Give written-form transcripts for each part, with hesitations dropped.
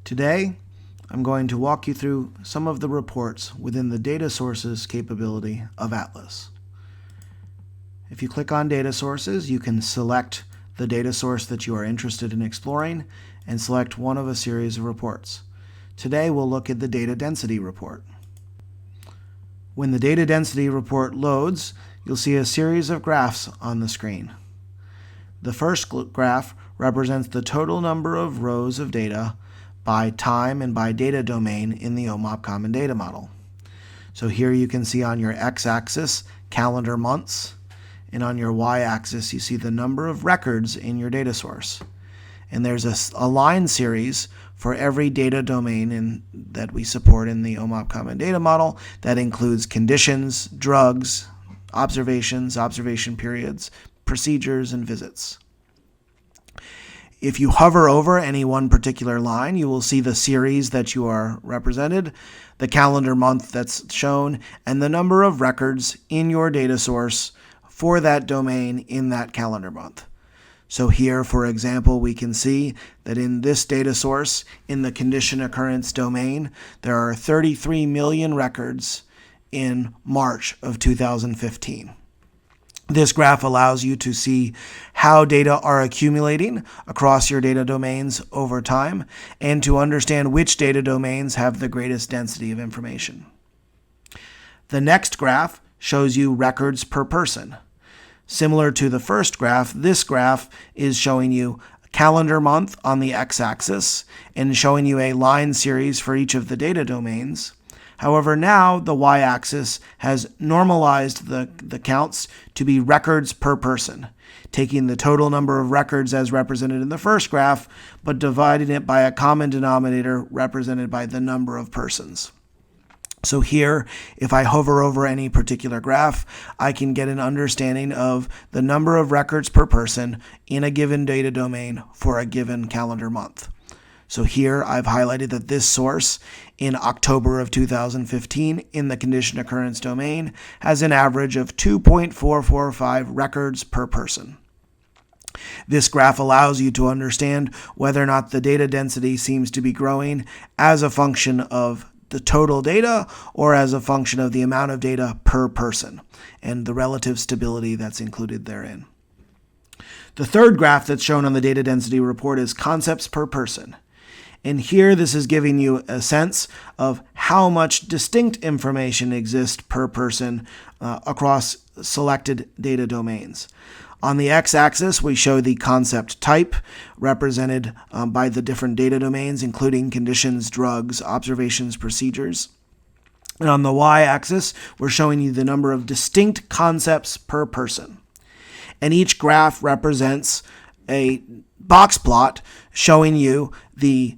Today, I'm going to walk you through some of the reports within the data sources capability of Atlas. If you click on data sources, you can select the data source that you are interested in exploring and select one of a series of reports. Today, we'll look at the data density report. When the data density report loads, you'll see a series of graphs on the screen. The first graph represents the total number of rows of data by time and by data domain in the OMOP Common Data Model. So here you can see on your x-axis calendar months, and on your y-axis you see the number of records in your data source. And there's a line series for every data domain that we support in the OMOP Common Data Model that includes conditions, drugs, observations, observation periods, procedures, and visits. If you hover over any one particular line, you will see the series that you are represented, the calendar month that's shown, and the number of records in your data source for that domain in that calendar month. So here, for example, we can see that in this data source, in the condition occurrence domain, there are 33 million records in March of 2015. This graph allows you to see how data are accumulating across your data domains over time and to understand which data domains have the greatest density of information. The next graph shows you records per person. Similar to the first graph, this graph is showing you calendar month on the x-axis and showing you a line series for each of the data domains. However, now the y-axis has normalized the counts to be records per person, taking the total number of records as represented in the first graph, but dividing it by a common denominator represented by the number of persons. So here, if I hover over any particular graph, I can get an understanding of the number of records per person in a given data domain for a given calendar month. So here I've highlighted that this source in October of 2015 in the condition occurrence domain has an average of 2.445 records per person. This graph allows you to understand whether or not the data density seems to be growing as a function of the total data or as a function of the amount of data per person and the relative stability that's included therein. The third graph that's shown on the data density report is concepts per person. And here this is giving you a sense of how much distinct information exists per person across selected data domains. On the x-axis, we show the concept type represented by the different data domains, including conditions, drugs, observations, procedures. And on the y-axis, we're showing you the number of distinct concepts per person. And each graph represents a box plot showing you the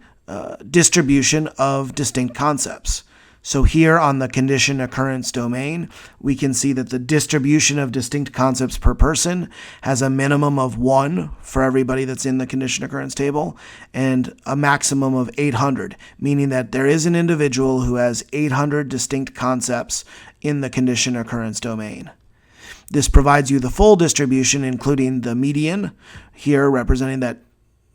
distribution of distinct concepts. So here on the condition occurrence domain, we can see that the distribution of distinct concepts per person has a minimum of 1 for everybody that's in the condition occurrence table and a maximum of 800, meaning that there is an individual who has 800 distinct concepts in the condition occurrence domain. This provides you the full distribution, including the median, here representing that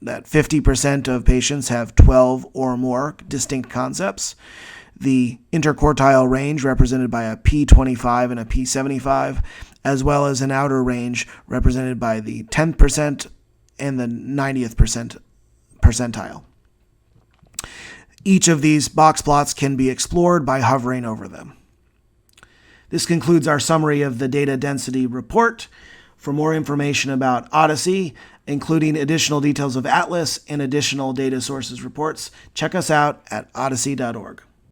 50% of patients have 12 or more distinct concepts. The interquartile range represented by a P25 and a P75, as well as an outer range represented by the 10% and the 90th percentile. Each of these box plots can be explored by hovering over them. This concludes our summary of the data density report. For more information about Odyssey, including additional details of Atlas and additional data sources reports, check us out at odyssey.org.